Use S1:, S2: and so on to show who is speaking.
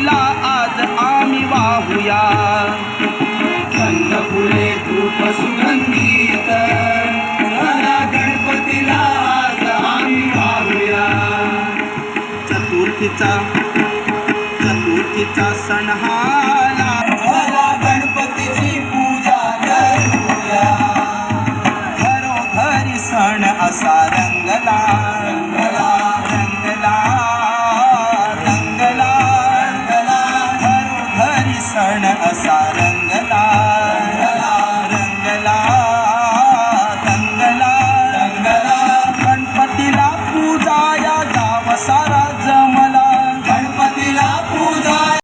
S1: गणपतीला आज आम्ही वाहूया.
S2: फुले धूप सुगंधित चला गणपतीला आज आम्ही वाहूया.
S1: चतुर्थीचा सण हा आला,
S2: चला गणपतीची पूजा करूया.
S1: घरोघरी सण असा रंगला,
S2: रंगला
S1: रंगला रंगला
S2: रंगला
S1: घरोघरी सण असा रंगला.